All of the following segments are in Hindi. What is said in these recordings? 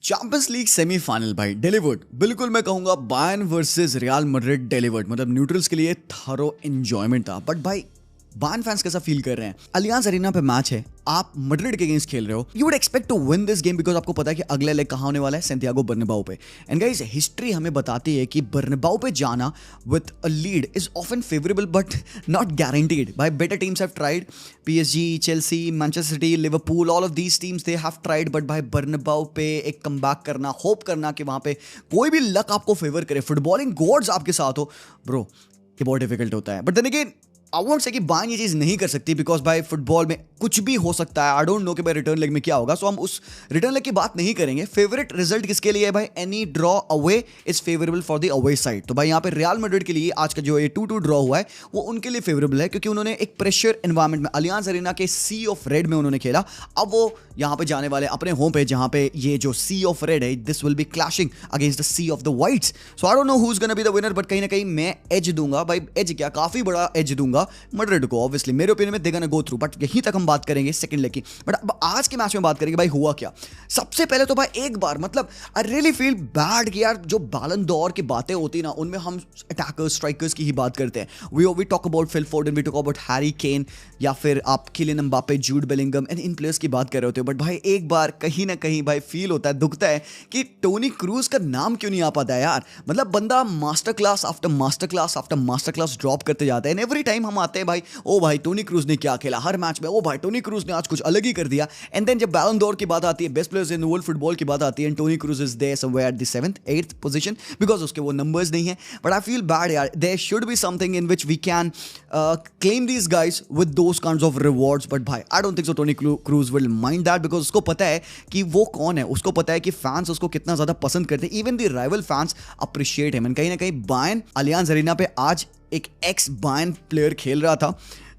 चैंपियंस लीग सेमीफाइनल भाई डिलीवर्ड। बिल्कुल मैं कहूंगा Bayern versus real Madrid delivered. मतलब न्यूट्रल्स के लिए थरो एंजॉयमेंट था। बट भाई बायर्न फैंस कैसा फील कर रहे हैं? अलियांज अरीना पे मैच है, आप मैड्रिड के अगेंस्ट खेल रहे हो। You would expect to win this game because आपको पता है कि अगला लेग कहां होने वाला है, सैंटियागो बर्नाबाउ पे। एंड गाइस हिस्ट्री हमें बताती है कि बर्नाबाउ पे जाना with a lead is often favourable but not guaranteed. भाई better teams have tried, PSG, Chelsea, Manchester City, Liverpool, all of these teams they have tried. But भाई बर्नाबाउ पे एक कमबैक करना, होप करना कि वहां पे कोई भी लक आपको फेवर करे, फुटबॉलिंग गॉड्स आपके साथ हो, ब्रो ये बहुत डिफिकल्ट होता है। But then again I won't say कि बायर्न ये चीज नहीं कर सकती बिकॉज भाई फुटबॉल में कुछ भी हो सकता है। आई डोंट नो कि भाई रिटर्न लेग में क्या होगा, सो हम उस रिटर्न लेग की बात नहीं करेंगे। फेवरेट रिजल्ट किसके लिए है भाई? Any draw away is favourable for the away side. तो भाई यहाँ पे रियल मैड्रिड के लिए आज का जो ये 2-2 ड्रॉ हुआ है वो उनके लिए फेवरेबल है क्योंकि उन्होंने एक प्रेशर एनवायरमेंट में अलियांज अरीना के सी ऑफ रेड में उन्होंने खेला। अब वो यहाँ पे जाने वाले अपने होम पे जहां पे ये जो सी ऑफ रेड है, this will be clashing against the sea of the whites. So I don't know who is gonna be the winner, but कहीं ना कहीं मैं एज दूंगा भाई। एज क्या, काफी बड़ा एज दूंगा मैड्रिड को। ऑब्वियसली मेरे ओपिनियन में they gonna go through, but यहीं तक हम बात करेंगे सेकंड लेग की। बट अब आज के मैच में बात करेंगे भाई हुआ क्या। सबसे पहले तो भाई एक बार मतलब आई रियली फील बैड कि यार जो बैलन डोर की बातें होती ना उनमें हम अटैकर्स स्ट्राइकर्स की ही बात करते हैं। We talk about Phil Foden, we talk about Harry Kane, या फिर आप Kylian Mbappe, Jude Bellingham and इन प्लेयर्स की बात कर रहे होते हो। बट भाई एक बार कहीं ना कहीं भाई फील होता है, दुखता है कि टोनी क्रूज का नाम क्यों नहीं आ पाता है यार। मतलब बंदा master class after master class after master class drop करते जाता है। एंड एवरी टाइम हम आते हैं भाई, ओ भाई टोनी क्रूज ने क्या खेला हर मैच में, ओ भाई टोनी क्रूज ने आज कुछ अलग ही कर दिया। एंड देन जब बैलन डोर की बात आती है, best players in world football की बात आती है, and Toni Kroos is there somewhere at the 7th 8th position because उसके वो नंबर्स नहीं है। बट आई फील बैड यार, there should be something in which we can claim these guys with those kinds of rewards. But भाई I don't think so Toni Kroos will mind that because उसको पता है कि वो कौन है, उसको पता है कि फैंस उसको कितना ज्यादा पसंद करते हैं। Even the rival fans appreciate him. And कहीं ना कहीं बायर्न अलियांज अरीना पे आज एक एक्स बायर्न प्लेयर खेल रहा था,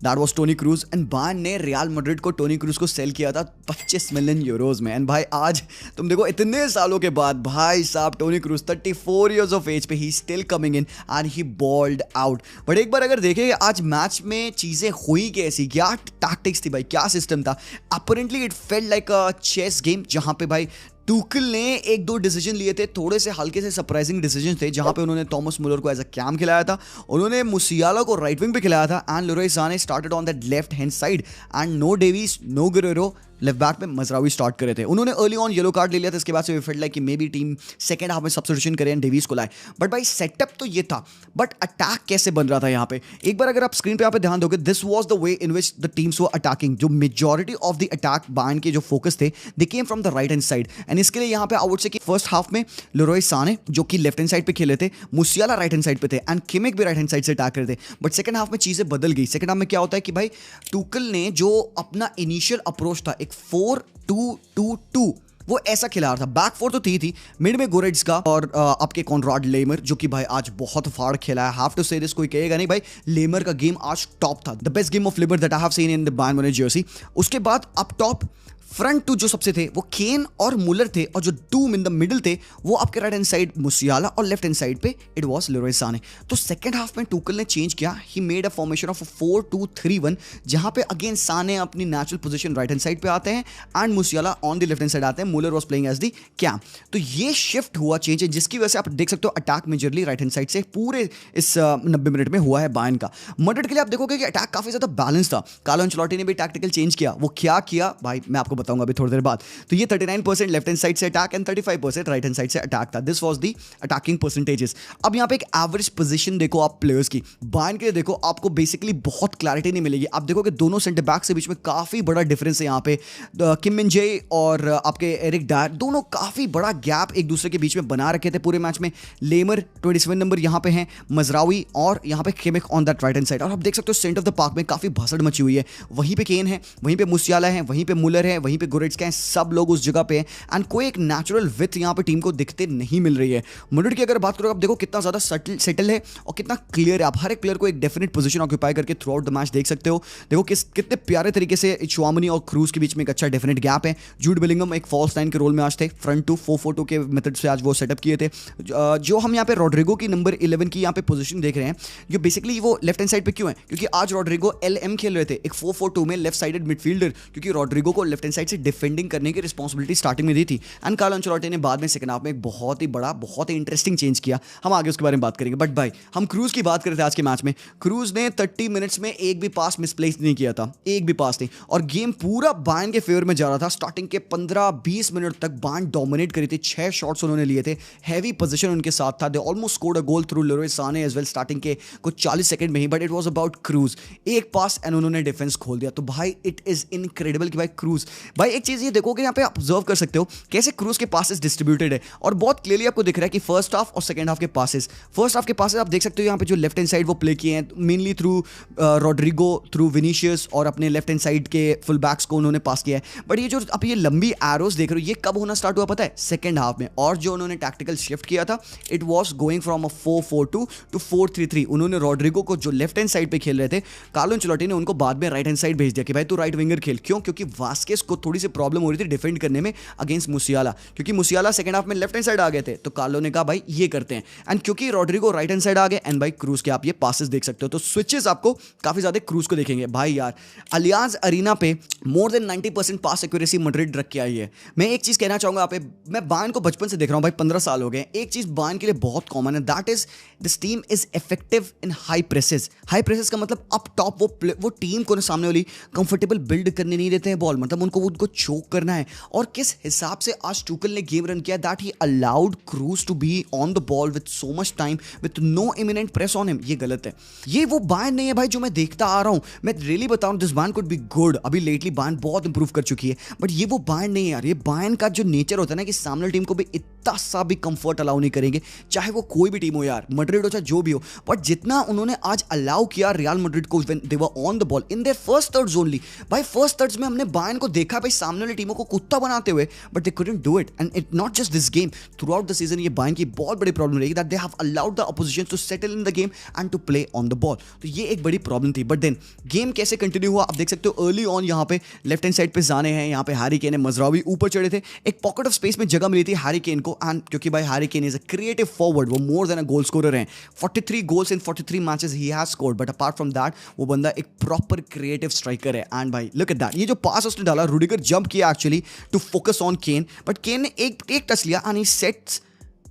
that was Toni Kroos. And Bayern ने रियल मैड्रिड को टोनी क्रूज को सेल किया था 25 मिलियन यूरोज में। एंड भाई आज तुम देखो इतने सालों के बाद भाई साहब Toni Kroos 34 years of age पे ही still coming in and he balled out. But एक बार अगर देखें आज मैच में चीजें हुई कैसी, क्या टैक्टिक्स थी भाई, क्या सिस्टम था। Apparently it felt like a chess game जहां पे भाई टूकल ने एक दो डिसीजन लिए थे, थोड़े से हल्के से सरप्राइजिंग डिसीजन थे, जहां पे उन्होंने थॉमस मुलर को एज अ कैम खिलाया था, उन्होंने मुसियाला को राइट विंग पे खिलाया था, and Leroy Sane started on that left hand side, and no Davies no Guerreiro left back में मजरावी स्टार्ट करे थे। उन्होंने अर्ली ऑन येलो कार्ड ले लिया था, इसके बाद से वी फेल्ट लाइक कि may be team second half में सब्स्टिट्यूशन करें एंड डेविस को लाए। बट भाई सेटअप तो ये था, बट अटैक कैसे बन रहा था यहाँ पे एक बार अगर आप स्क्रीन पे यहाँ पे ध्यान दोगे, this was the way in which the teams were attacking. जो majority of the attack Bayern के जो फोकस थे they came from the right hand side. And इसके लिए यहाँ पे आई वुड से कि फर्स्ट हाफ में लेरोय साने जो कि लेफ्ट हैंड साइड पे खेले थे, मुसियाला राइट हैंड साइड पे थे, एंड किमिक भी राइट हैंड साइड से अटैक कर रहे थे। बट सेकंड हाफ में चीजें बदल गई। सेकंड हाफ में क्या होता है कि भाई टूकल ने जो अपना इनिशियल अप्रोच था, एक 4-2-2-2 वो ऐसा खिला रहा था। बैक फोर तो थी मिड में गोरेट्स्का और आपके कॉनराड लेमर जो कि भाई आज बहुत फाड़ खेला है। हैव टू से दिस, कोई कहेगा नहीं भाई लेमर का गेम आज टॉप था, the best game of Laimer that I have seen in the Bayern Munich jersey. उसके बाद अप टॉप फ्रंट टू जो सबसे थे वो केन और मुलर थे, और जो टू इन द मिडिल थे वो आपके राइट हैंड साइड मुसियाला और लेफ्ट हैंड साइड पे इट वाज लेरोय साने। तो सेकंड हाफ में टूकल ने चेंज किया, he made a formation of 4-2-3-1 जहां पे अगेन साने अपनी natural position right hand side पे आते हैं and Musiala on the left hand side आते हैं। Muller was playing as the CAM. तो ये शिफ्ट हुआ, चेंज है, जिसकी वजह से आप देख सकते हो attack majorly right hand side से पूरे इस 90 मिनट में हुआ है बायर्न का। मैड्रिड के लिए आप देखोगे कि अटैक काफी ज्यादा बैलेंस था। कार्लो एंचेलोटी ने भी टैक्टिकल चेंज किया। वो क्या किया भाई मैं आपको बताऊंगा अभी थोड़ी देर बाद। तो ये 39% लेफ्ट हैंड साइड से attack and 35% right hand side से अटैक था। This was the attacking percentages. अब यहाँ पे एक एवरेज पोजीशन देखो आप प्लेयर्स की, बायर्न के लिए देखो आपको बेसिकली बहुत क्लैरिटी नहीं मिलेगी। आप देखोगे दोनों सेंटर बैक के बीच में काफी बड़ा डिफरेंस है यहाँ पे। किम मिन जे और आपके एरिक डायर दोनों काफी बड़ा गैप एक दूसरे के बीच में बना रखे थे पूरे मैच में। लेमर 27 नंबर यहाँ पे हैं, मजरावी और यहाँ पे Kimmich on that right hand side. और आप देख सकते हो सेंटर ऑफ द पार्क में काफी भसड़ मची हुई है। वहीं पे केन है, वहीं पे मुसियाला है, वहीं पे मुलर है, वहीं पे गोरेट्स्का है, सब लोग उस जगह पे हैं एंड कोई एक नेचुरल विथ यहाँ पे टीम को दिखते नहीं मिल रही है। मैड्रिड की अगर बात करो आप देखो कितना ज्यादा सेटल है और कितना क्लियर है। आप हर एक प्लेयर को एक डेफिनेट पोजीशन ऑक्यूपाई करके थ्रू आउट द मैच देख सकते हो। देखो कितने प्यारे तरीके से चुआमनी और क्रूज के बीच में एक अच्छा डेफिनेट गैप है। जूड बेलिंगम एक फॉल्स नाइन के रोल में आज थे, फ्रंट टू 4-4-2 के मेथड से आज वो सेटअप किए थे। जो हम यहाँ पे रोड्रिगो की नंबर 11 की यहाँ पे पोजीशन देख रहे हैं, जो बेसिकली वो लेफ्ट हैंड साइड पे क्यों है, क्योंकि आज रोड्रिगो LM खेल रहे थे एक 4-4-2 में लेफ्ट साइडेड मिडफील्डर, क्योंकि रोड्रिगो को लेफ्ट हैंड साइड से डिफेंडिंग करने की रिस्पॉन्सिबिलिटी स्टार्टिंग में दी थी एंड कार्लो अंचेलोटी ने बाद में सेकंड हाफ में एक बहुत ही बड़ा, बहुत ही इंटरेस्टिंग चेंज किया। हम आगे उसके बारे में बात करेंगे। बट भाई हम क्रूज की बात कर रहे थे आज के मैच में। क्रूज ने 30 मिनट्स में एक भी पास मिसप्लेस नहीं किया था, एक भी पास नहीं, और गेम पूरा बायर्न के फेवर में जा रहा था। स्टार्टिंग के 15-20 मिनट तक बायर्न डोमिनेट करी थी, 6 शॉट्स उन्होंने लिए थे, हैवी पोजीशन उनके साथ था। They almost scored a goal through Leroy Sane as well starting के कुछ 40 सेकंड में ही, but it was about Kroos. एक पास एंड उन्होंने डिफेंस खोल दिया। तो भाई इट इज इनक्रेडिबल कि भाई क्रूज, भाई एक चीज ये देखो कि यहाँ पे ऑब्जर्व कर सकते हो कैसे क्रूज के पासेस डिस्ट्रीब्यूटेड है, और बहुत क्लियरली आपको दिख रहा है कि फर्स्ट हाफ और सेकंड हाफ के पासेस, फर्स्ट हाफ के पासेस आप देख सकते हो यहाँ पे जो लेफ्ट हैंड साइड वो प्ले किए हैं mainly through Rodrygo, through Vinicius, और अपने लेफ्ट हैंड साइड के फुल बैक्स को उन्होंने पास किया है। बट ये जो आप ये लंबी एरोस देख रहे हो, ये कब होना स्टार्ट हुआ पता है? सेकंड हाफ में। और जो उन्होंने टैक्टिकल शिफ्ट किया था, it was going from a 4-4-2 to 4-3-3। उन्होंने रॉड्रिगो को जो लेफ्ट हैंड साइड पे खेल रहे थे, कार्लो अंचेलोटी ने उनको बाद में राइट हैंड साइड भेज दिया कि भाई तू राइट विंगर खेल। क्यों? क्योंकि वास्केस को थोड़ी सी प्रॉब्लम हो रही थी डिफेंड करने में अगेंस्ट मुसियाला, क्योंकि मुसियाला सेकंड हाफ में लेफ्ट हैंड साइड आ गए थे। तो कार्लो ने कहा भाई ये करते हैं, एंड क्योंकि रॉड्रिगो राइट हैंड साइड आ गए, एंड भाई क्रूज के आप ये पासेस देख सकते हो। तो स्विचेस आपको काफी ज्यादा क्रूज को देखेंगे। भाई यार अलियांज अरीना पे मोर देन 90% पास एक्यूरेसी मैड्रिड रख के आई है। मैं एक चीज कहना चाहूंगा यहाँ पे, मैं बायर्न को बचपन से देख रहा हूँ भाई, 15 साल हो गए। एक चीज बायर्न के लिए बहुत कॉमन है, that is this team is effective in high presses. High presses का मतलब अप टॉप, वो टीम को सामने वाली कंफर्टेबल बिल्ड करने नहीं देते हैं बॉल, मतलब उनको चोक करना है। और किस हिसाब से आज टुकल ने गेम रन किया, that he allowed Kroos to be on the ball with so much time with no imminent press on him. ये गलत है, ये वो बायर्न नहीं है भाई जो मैं देखता आ रहा हूं। मैं रियली बताऊं, this Bayern could be good. अभी लेटली बायर्न बहुत इंप्रूव कर चुकी है, बट ये वो बायर्न नहीं है यार। ये बायर्न का जो नेचर होता है ना कि सामने टीम को भी इतना सा भी कंफर्ट अलाउ नहीं करेंगे, चाहे वो कोई भी टीम हो यार, मैड्रिड हो चाहे जो भी हो। बट जितना उन्होंने आज अलाउ किया रियल मैड्रिड को when they were on the ball in their first thirds only. भाई फर्स्ट थर्ड्स में हमने बायर्न को देखा भाई सामने वाली टीमों को कुत्ता बनाते हुए, but they couldn't do it. And it not just this game, throughout the season ये बायर्न की बहुत बड़ी प्रॉब्लम रहेगी, that they have allowed the opposition to settle in the game and to play on the ball. तो ये एक बड़ी प्रॉब्लम थी। बट देन गेम कैसे कंटिन्यू हुआ आप देख सकते हो। अर्ली ऑन यहाँ पे लेफ्ट हैंड साइड पे जाने हैं, यहाँ पे हैरी केन, मजरावी ऊपर चढ़े थे, एक पॉकेट ऑफ स्पेस में जगह मिली थी हैरी केन को। एंड क्योंकि भाई Harry Kane is a creative forward, वो more than a goal scorer हैं। 43 goals in 43 matches he has scored, but apart from that वो बंदा एक प्रॉपर क्रिएटिव स्ट्राइकर है। एंड भाई लुक एट दैट, ये जो पास उसने डाला, रूडिगर जंप किया actually to focus on Kane, but Kane ने एक टच लिया and he sets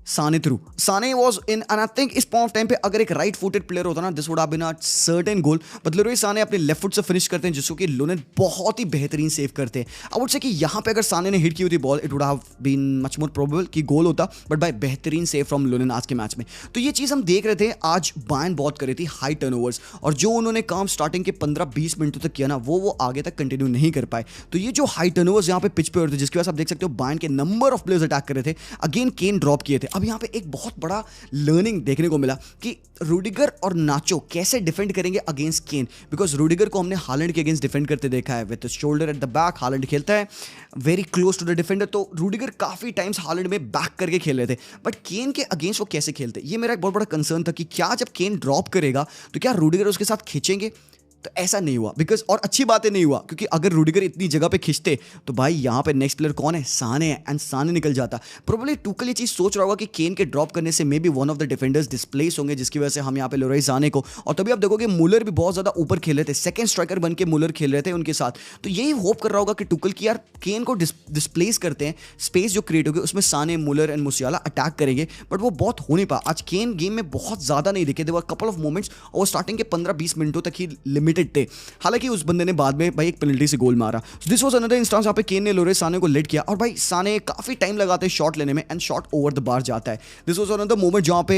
Sane through. Sane was in, and I think इस पॉइंट ऑफ टाइम पे अगर एक राइट फुटेड प्लेयर होता ना, this would have been a certain goal. But Leroy Sane अपने लेफ्ट फुट से फिनिश करते हैं, जिसको कि लुनेन बहुत ही बेहतरीन सेव करते हैं। आई वुड से कि यहाँ पे अगर साने ने हिट की होती ball, it would have been much more probable कि गोल होता, बट भाई बेहतरीन सेव फ्रॉम लुनेन आज के मैच में। तो ये चीज़ हम देख रहे थे, आज बायर्न बहुत कर रही थी हाई टर्नओवर्स, और जो उन्होंने काम स्टार्टिंग के 15-20 मिनटों तक किया ना, वो आगे तक कंटिन्यू नहीं कर पाए। तो ये जो हाई टर्नओवर्स यहाँ पे पिच पे हो रहे थे, जिसकी वजह से आप देख सकते हो बायर्न के नंबर ऑफ प्लेयर्स अटैक कर रहे थे। अगेन केन ड्रॉप किए थे। अब यहाँ पे एक बहुत बड़ा लर्निंग देखने को मिला कि रूडिगर और नाचो कैसे डिफेंड करेंगे अगेंस्ट केन, बिकॉज रूडिगर को हमने हालैंड के अगेंस्ट डिफेंड करते देखा है with shoulder at the back. Haaland खेलता है very close to the defender, तो रूडिगर काफी टाइम्स हालैंड में बैक करके खेल रहे थे। बट केन के अगेंस्ट वो कैसे खेलते, ये मेरा एक बहुत बड़ा कंसर्न था कि क्या जब केन ड्रॉप करेगा तो क्या रूडिगर उसके साथ खींचेंगे। तो ऐसा नहीं हुआ, बिकॉज और अच्छी बातें नहीं हुआ, क्योंकि अगर रूडिगर इतनी जगह पे खींचते तो भाई यहाँ पे नेक्स्ट प्लेयर कौन है, साने है, एंड साने निकल जाता। प्रोबेबली टुकल ये चीज सोच रहा होगा कि केन के ड्रॉप करने से may be one of the defenders displace होंगे, जिसकी वजह से हम यहाँ पे लेरोय साने को, और तभी आप देखोगे मुलर भी बहुत ज्यादा ऊपर खेल रहे थे, सेकंड स्ट्राइकर बन के मुलर खेल रहे थे उनके साथ। तो यही होप कर रहा होगा कि टुकल की यार केन को डिस्प्लेस करते हैं, स्पेस जो क्रिएट होगी उसमें साने, मुलर एंड मुसियाला अटैक करेंगे, बट वो बहुत हो नहीं पाया। आज केन गेम में बहुत ज्यादा नहीं दिखे, there were couple of moments, और स्टार्टिंग के 15-20 मिनटों तक ही लिमिटेड थे। हालांकि उस बंदे ने बाद में भाई एक पेनल्टी से गोल मारा। दिस वाज अनदर इंस्टेंस यहाँ पे केन ने लेरोय साने को लेट किया, और भाई साने काफी टाइम लगाते हैं शॉट लेने में, and shot over the bar जाता है। दिस वाज अनदर मोमेंट जहाँ पे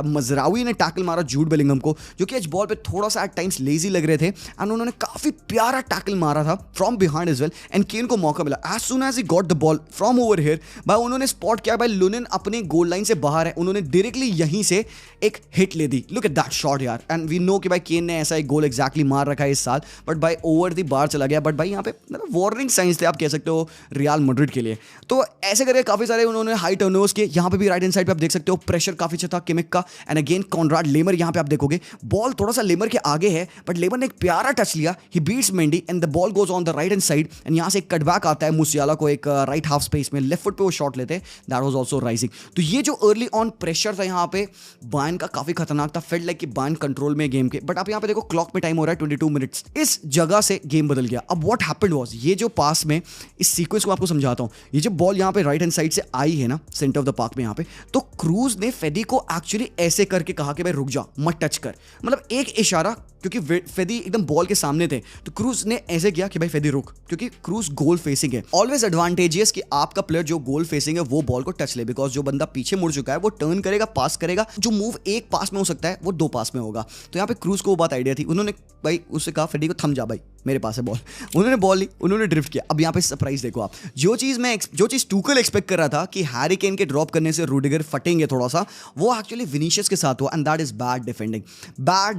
मजरावी ने टैकल मारा जूड बेलिंगम को, जो कि आज बॉल पे थोड़ा सा एट टाइम्स लेजी लग रहे थे, एंड उन्होंने काफी प्यारा टैकल मारा था from behind as well, and Kane को मौका मिला। As soon as he got the ball from over here, भाई उन्होंने स्पॉट किया भाई लुनेन अपने गोल लाइन से बाहर है, उन्होंने डायरेक्टली यहीं से एक हिट ले दी। लुक एट दैट शॉट यार, एंड वी नो कि भाई केन ने ऐसा एक गोल एग्जैक्टली मार रखा है इस साल, बट भाई ओवर दी बार चला गया। बट भाई यहाँ पे मतलब वार्निंग साइंस थे आप कह सकते हो रियल मैड्रिड के लिए। तो ऐसे करके काफी सारे उन्होंने हाई टर्नओवर्स किए। यहाँ पे भी राइट हैंड साइड पे आप देख सकते हो प्रेशर काफी अच्छा था किमिक का, एंड अगेन कॉनराड लेमर, यहाँ पे आप देखोगे बॉल थोड़ा सा लेमर के आगे है, बट लेमर ने एक प्यारा टच लिया, he beats Mendy and the ball goes on the right hand side, and यहाँ से एक कटबैक आता है मुसियाला को एक राइट हाफ स्पेस में, लेफ्ट फुट पे वो शॉट लेते हैं, दैट वाज आल्सो राइजिंग। तो ये जो अर्ली ऑन प्रेशर था यहाँ पे बायर्न का काफी खतरनाक था, फेल्ट लाइक कि बायर्न कंट्रोल में गेम के। बट आप यहाँ पे देखो क्लॉक में टाइम हो रहा है 22 मिनट्स, इस जगह से गेम बदल गया। अब व्हाट हैपेंड वाज, ये जो पास में इस सीक्वेंस को आपको समझाता हूं, ये जो बॉल यहाँ पे राइट हैंड साइड से आई है ना सेंटर ऑफ द पार्क में यहाँ पे, तो क्रूज ने फेदी को एक्चुअली ऐसे करके कहा कि भाई रुक जा, मत टच कर, मतलब एक इशारा, क्योंकि फेदी एकदम बॉल के सामने थे तो क्रूज ने ऐसे किया कि भाई फेदी रुक, क्योंकि क्रूज गोल फेसिंग है। ऑलवेज एडवांटेजियस कि आपका प्लेयर जो गोल फेसिंग है वो बॉल को टच ले, बिकॉज जो बंदा पीछे मुड़ चुका है वो टर्न करेगा, पास करेगा, जो मूव एक पास में हो सकता है वो 2 पास में होगा। तो यहाँ पे क्रूज को वो बात आइडिया थी, उन्होंने भाई उससे कहा फेडी को थम जा भाई, मेरे पास है बॉल, उन्होंने बॉल ली, उन्होंने ड्रिफ्ट किया। अब यहाँ पे सरप्राइज देखो आप, जो चीज टूकल एक्सपेक्ट कर रहा था कि हैरी केन के ड्रॉप करने से रूडिगर फटेंगे थोड़ा सा, वो एक्चुअली विनीशियस के साथ हुआ, and that is bad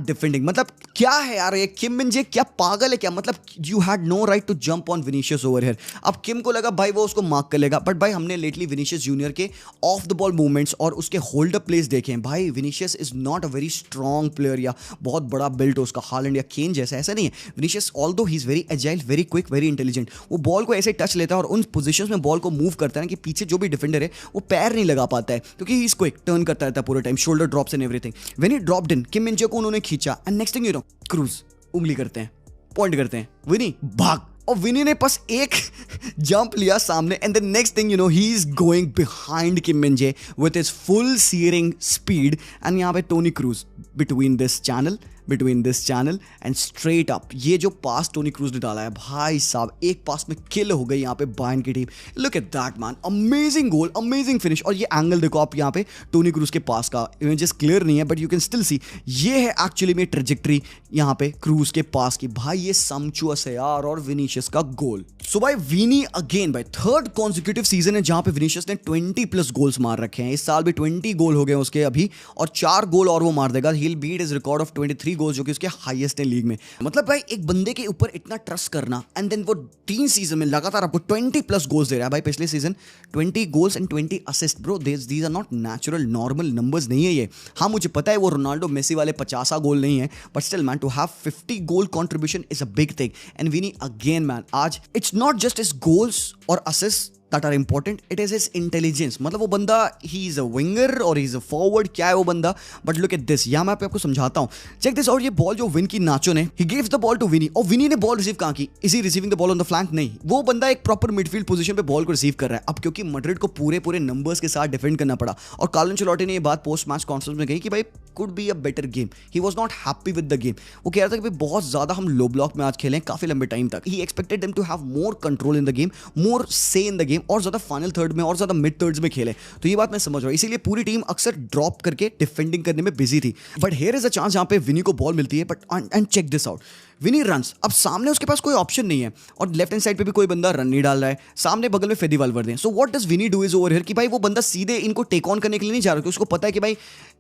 defending. मतलब क्या है यार ये, किम मिन जे क्या पागल है क्या, मतलब you had no right to jump on Vinicius over here. अब किम को लगा भाई वो उसको मार्क कर लेगा, बट भाई हमने लेटली विनीशियस जूनियर के ऑफ द बॉल मूवमेंट्स और उसके होल्ड अप प्लेस देखे हैं। भाई Vinicius is not a very strong player या बहुत बड़ा बिल्ट हो उसका हालैंड या केन जैसा, ऐसा नहीं है। Vinicius although he is very agile, very quick, very intelligent, वो बॉल को ऐसे टच लेता है और उन पोजीशंस में बॉल को मूव करता है कि पीछे जो भी डिफेंडर है वो पैर नहीं लगा पाता है, क्योंकि ही इज क्विक, टर्न करता रहता है पूरे time, shoulder drops and everything. When he dropped in, Kim Min Jae को उन्होंने खींचा, and next thing you know, Kroos उंगली करते हैं, पॉइंट करते हैं, विनी भाग, और विनी ने बस एक जंप लिया सामने, and the next thing you know he is going behind Kim Min Jae with his full searing speed, and यहाँ पे Toni Kroos between this channel and straight up, ये जो पास टोनी क्रूज ने डाला है भाई साहब, एक पास में किल हो गई यहाँ पे बायर्न की team. Look at that man, amazing goal, amazing finish. और ये एंगल देखो आप यहाँ पे टोनी क्रूज के पास का, इमेजेस क्लियर नहीं है but you can still see, ये है एक्चुअली में ट्रेजेक्ट्री यहाँ पे क्रूज के पास की। भाई ये सम्चुअस है यार, और विनीशियस का गोल। सो भाई विनी अगेन भाई, थर्ड कॉन्सिक्यूटिव सीजन है जहां पे विनीशियस ने 20+ गोल्स मार रखे हैं। इस साल भी 20 गोल हो गए उसके अभी, और 4 गोल और वो मार देगा, he will beat his record of 23 goals, जो कि उसके हाईएस्ट है लीग में। मतलब भाई एक बंदे के ऊपर इतना ट्रस्ट करना, एंड देन वो 3 सीजन में लगातार आपको 20+ गोल्स दे रहा है। भाई पिछले season 20 goals and 20 assist, bro these are not natural normal numbers नहीं है ये। हाँ मुझे पता है वो रोनाल्डो मेसी वाले 50 गोल नहीं है, but still man to have 50 goal contribution is a big thing. And Vini again man, आज it's not just his goals or assists that are important, it is his intelligence। मतलब वो बंदा he is a winger or he is a forward, क्या है वो बंदा, but look at this, यहाँ मैं आपको समझाता हूँ, check this। और ये बॉल जो विन की नाचो ने, he gives the ball to विनी, और विनी ने बॉल रिसीव कहाँ की, is he receiving the ball on the flank? नहीं, वो बंदा एक प्रॉपर मिडफील्ड पोजीशन पे बॉल को रिसीव कर रहा है। अब क्योंकि मैड्रिड को पूरे नंबर्स के साथ डिफेंड करना पड़ा, और कार्लो एंचेलोटी ने ये बात पोस्ट मैच कॉन्फ्रेंस में कही कि भाई could be a better game, he was not happy with the game। वो कह रहा था कि भाई बहुत ज्यादा हम लो ब्लॉक में आज खेलें काफी लंबे टाइम तक, he expected them to have more control in the game, more say in the game, और ज्यादा फाइनल थर्ड में और ज्यादा मिड थर्ड्स में खेले। तो ये बात मैं समझ रहा हूँ, इसीलिए पूरी टीम अक्सर ड्रॉप करके डिफेंडिंग करने में बिजी थी। But here is a chance जहां पे विनी को बॉल मिलती है, but and check this out, Vini runs, अब सामने उसके पास कोई ऑप्शन नहीं है, और लेफ्ट हैंड साइड पे भी कोई बंदा रन नहीं डाल रहा है, सामने बगल में Fede Valverde. So what does Vini do is over here कि भाई वो बंदा सीधे इनको टेक ऑन करने के लिए नहीं जा रहा, उसको पता है कि भाई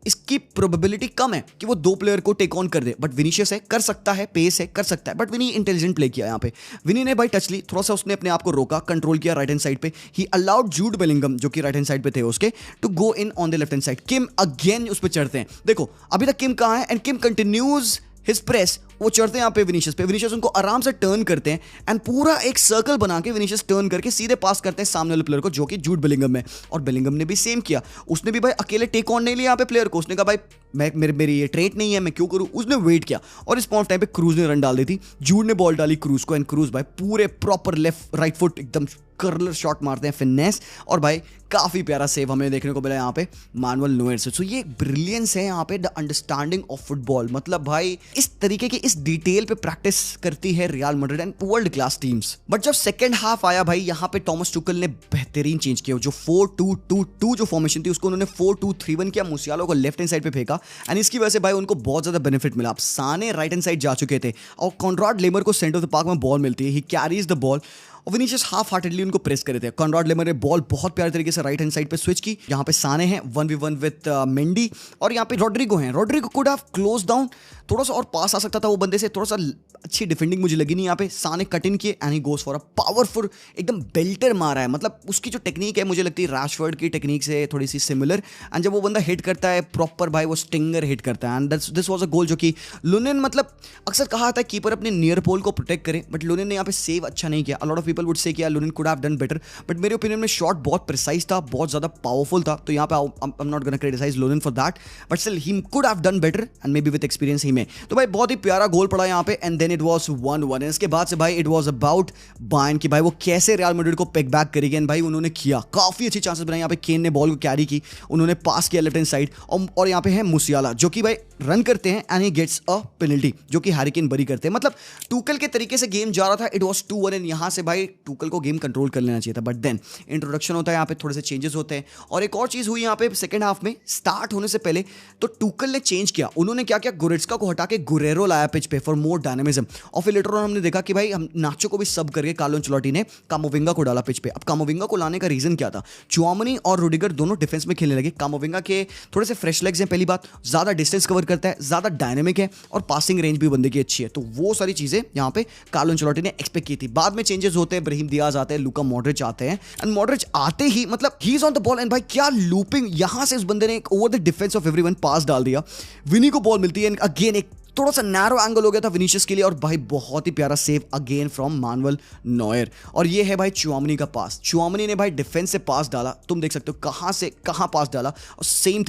इसकी प्रोबेबिलिटी कम है कि वो 2 प्लेयर को टेक ऑन कर दे, बट विनीशियस है, कर सकता है, पेस है, कर सकता है, बट विनी इंटेलिजेंट प्ले किया यहाँ पे। विनी ने भाई टच ली, थोड़ा सा उसने अपने आप को रोका, कंट्रोल किया राइट हैंड साइड पे, ही अलाउड जूड बेलिंगम जो कि राइट हैंड साइड पे थे उसके, to go in on the left hand side. Kim again उस पर चढ़ते हैं, देखो अभी तक किम कहाँ है, and Kim continues his press, वो चढ़ते हैं यहाँ पे विनीशियस पे, विनीशियस उनको आराम से टर्न करते हैं, एंड पूरा एक सर्कल बना के विनीशियस टर्न करके सीधे पास करते हैं सामने वाले प्लेयर को, जो कि जूड बेलिंगम है। और बेलिंगम ने भी सेम किया, उसने भी भाई अकेले टेक ऑन नहीं लिया यहाँ पे प्लेयर को, उसने कहा भाई मेरी ये ट्रेट नहीं है, मैं क्यों करूं, उसने वेट किया, और इस पॉइंट टाइम पे क्रूज ने रन डाल दी थी, जूड ने बॉल डाली क्रूज को, एंड क्रूज भाई पूरे प्रॉपर लेफ्ट राइट फुट एकदम कर्लर शॉट मारते हैं, फिनेस, और भाई काफी प्यारा सेव हमें देखने को मिला यहाँ पे मानुअल नोयर से। सो ये ब्रिलियंस है यहाँ पे, द अंडरस्टैंडिंग ऑफ फुटबॉल। मतलब भाई इस तरीके की इस डिटेल पे प्रैक्टिस करती है real Madrid and world class teams. But जब सेकंड हाफ आया भाई, यहाँ पे टॉमस टुकल ने बेहतरीन चेंज किया, जो 4-2-2-2 जो फॉर्मेशन थी उसको उन्होंने 4-2-3-1 किया, मुसियालो को लेफ्ट हैंड साइड पे फेंका, एंड इसकी वजह से भाई उनको बहुत ज्यादा बेनिफिट मिला। अब साने राइट हैंड साइड जा चुके थे, और कॉनराड लेमर को सेंटर ऑफ द पार्क में बॉल मिलती है, ही कैरीज द बॉल, और विनीशियस हाफ हार्टेडली उनको प्रेस करे थे। कॉनराड लेमर ने बॉल बहुत प्यारे तरीके से राइट हैंड साइड पे स्विच की, यहाँ पे साने हैं 1v1 विद मेंडी, और यहाँ पे रोड्रिगो हैं, Rodrygo could have close down, थोड़ा सा और पास आ सकता था वो बंदे से, थोड़ा सा अच्छी डिफेंडिंग मुझे लगी नहीं यहाँ पे। साने कट इन किए and he goes for a powerful एकदम बेल्टर मारा है। मतलब उसकी जो टेक्निक है मुझे लगती है रैशफोर्ड की टेक्निक से थोड़ी सी सिमिलर, एंड जब वो बंदा हिट करता है प्रॉपर भाई वो स्टिंगर हिट करता है, एंड दिस वाज अ गोल जो कि लुनिन, मतलब अक्सर कहा जाता है कीपर अपने नियर पोल को प्रोटेक्ट करे, बट लुनिन ने यहाँ पे सेव अच्छा नहीं किया। A lot of people would say कि Lunin could have done better, but मेरे ओपिनियन में शॉट बहुत प्रिसाइज था, बहुत ज्यादा पावरफुल था। तो यहाँ पे I am not gonna criticise Lunin for that, but still he could have done better and maybe with experience he में। तो भाई बहुत ही प्यारा गोल पड़ा यहाँ पे, एंड देन इट वाज 1-1। इसके बाद से भाई इट वाज अबाउट बायर्न की भाई वो कैसे रियल मैड्रिड को पिक बैक करेगी, एंड भाई उन्होंने किया, काफी अच्छी चांसेस बनाए। यहाँ पे केन ने बॉल को कैरी की, उन्होंने पास किया लेफ्ट हैंड साइड, और यहाँ पे है मुसियाला जो कि भाई रन करते हैं and he gets a penalty जो कि हैरी केन बरी करते हैं। मतलब टूकल के तरीके से गेम जा रहा था, इट वाज 2-1, एंड यहाँ से भाई टूकल को गेम कंट्रोल कर लेना चाहिए था, बट देन इंट्रोडक्शन होता है यहाँ पे, थोड़े से चेंजेस होते हैं। और एक और चीज हुई यहाँ पे सेकंड हाफ में स्टार्ट होने से पहले, तो टूकल ने चेंज किया। उन्होंने क्या किया, गोरेट्स्का को हटा के गुरेरो लाया पिच पे फॉर मोर डायनामिज्म, और फिर लेटर ऑन हमने देखा कि भाई हम नाचो को भी सब करके कार्लो एंचेलोटी ने कामोविंगा को डाला पिच पे। अब कामोविंगा को लाने का रीजन क्या था, चुआमनी और रुडिगर दोनों डिफेंस में खेलने लगे। कामोविंगा के थोड़े से फ्रेश लेग्स हैं, पहली बात, ज्यादा डिस्टेंस कवर करता है, ज्यादा डायनेमिक है, और पासिंग रेंज भी बंदे की अच्छी है। तो वो सारी चीजें यहाँ पे कार्लो एंचेलोटी ने एक्सपेक्ट की थी। बाद में चेंजेस होते हैं, ब्राहीम दियाज आते हैं, लुका मॉड्रिच आते हैं, एंड मॉड्रिच आते ही मतलब he is on the ball, and भाई क्या लूपिंग, यहां से उस बंदे ने over the defence of everyone pass डाल दिया। विनी को बॉल मिलती है, एंड अगेन एक थोड़ा सा नैरो एंगल हो गया था विनीशियस के लिए, और भाई बहुत ही प्यारा save again from Manuel Neuer. और ये है भाई चुआमनी का पास, चुआमनी ने भाई डिफेंस से पास डाला, तुम देख सकते हो कहां से कहां पास डाला, और सेम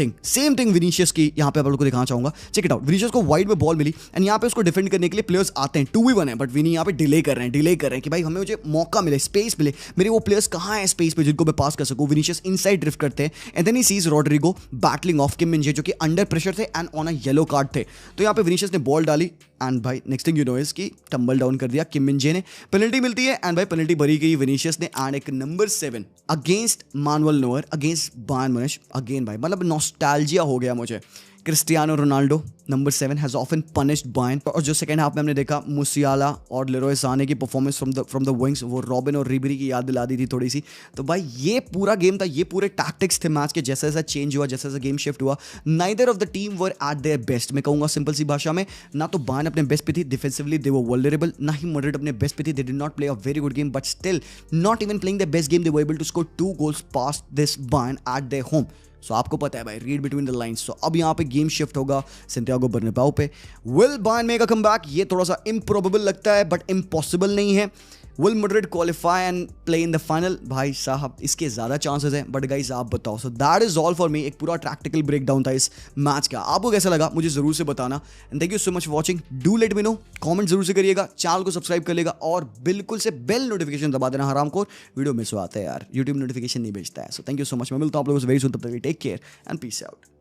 थिंग विनीशियस की यहां पे आप लोगों को दिखाना चाहूंगा। चेक इट आउट, विनीशियस को वाइड में बॉल मिली, एंड यहां पे उसको डिफेंड करने के लिए प्लेयर्स आते हैं, 2v1 है, बट विनी यहां पे डिले कर रहे हैं कि भाई हमें मुझे मौका मिले, स्पेस मिले, मेरे वो प्लेयर्स कहां है स्पेस पे जिनको मैं पास कर सकूं। विनीशियस इनसाइड ड्रिफ्ट करते हैं, and then he sees Rodrygo battling off Kim Min-jae जो कि अंडर प्रेशर थे and on a yellow card थे। तो यहां पे विनीशियस ने बॉल डाली, एंड भाई next thing you no is कि टंबल डाउन कर दिया किम मिन-जे ने, पेनल्टी मिलती है, एंड भाई पेनल्टी भरी गई विनीशियस ने, एंड एक number 7 against Manuel Neuer against Bayern Munich. Again भाई मतलब नॉस्टैल्जिया हो गया मुझे। Cristiano Ronaldo number 7 has often punished Bayern. और जो सेकंड हाफ में हमने देखा मुसियाला और लेरोय साने की परफॉर्मेंस फ्रॉम द विंग्स, वो रॉबिन और रिबेरी की याद दिला दी थी थोड़ी सी। तो भाई ये पूरा गेम था, ये पूरे टैक्टिक्स थे मैच के, जैसा जैसा चेंज हुआ, जैसा जैसा गेम शिफ्ट हुआ, neither of the team were at their best. मैं कहूंगा सिंपल सी भाषा में, ना तो बायर्न अपने बेस्ट पे थी, डिफेंसिवली दे वर वल्नरेबल, ना ही मैड्रिड अपने बेस्ट पे थी, they did not play a very good game, but still not even playing the best game, they were able to score 2 goals past this Bayern at their home. So आपको पता है भाई, read between the lines. So अब यहाँ पे गेम शिफ्ट होगा सैंटियागो बर्नाब्यू पे। Will Bayern make a comeback? ये थोड़ा सा इम्प्रोबेबल लगता है, बट इम्पॉसिबल नहीं है। Will Madrid qualify and play in the final? भाई साहब इसके ज्यादा चांसेस हैं, बट गाइस आप बताओ। So that is all for me. एक पूरा प्रैक्टिकल ब्रेकडाउन था इस मैच का। आपको कैसा लगा मुझे जरूर से बताना, and thank you so much for watching. Do let me know, comment जरूर से करिएगा, चैनल को सब्सक्राइब कर लेगा, और बिल्कुल से बेल नोटिफिकेशन दबा देना। हरामखोर वीडियो मिस हो आता है यार, यूट्यूब नोटिफिकेशन नहीं भेजता है। So thank you so much, मैं मिलता हूं आप लोगों से वेरी सून, तब तक take care and peace out.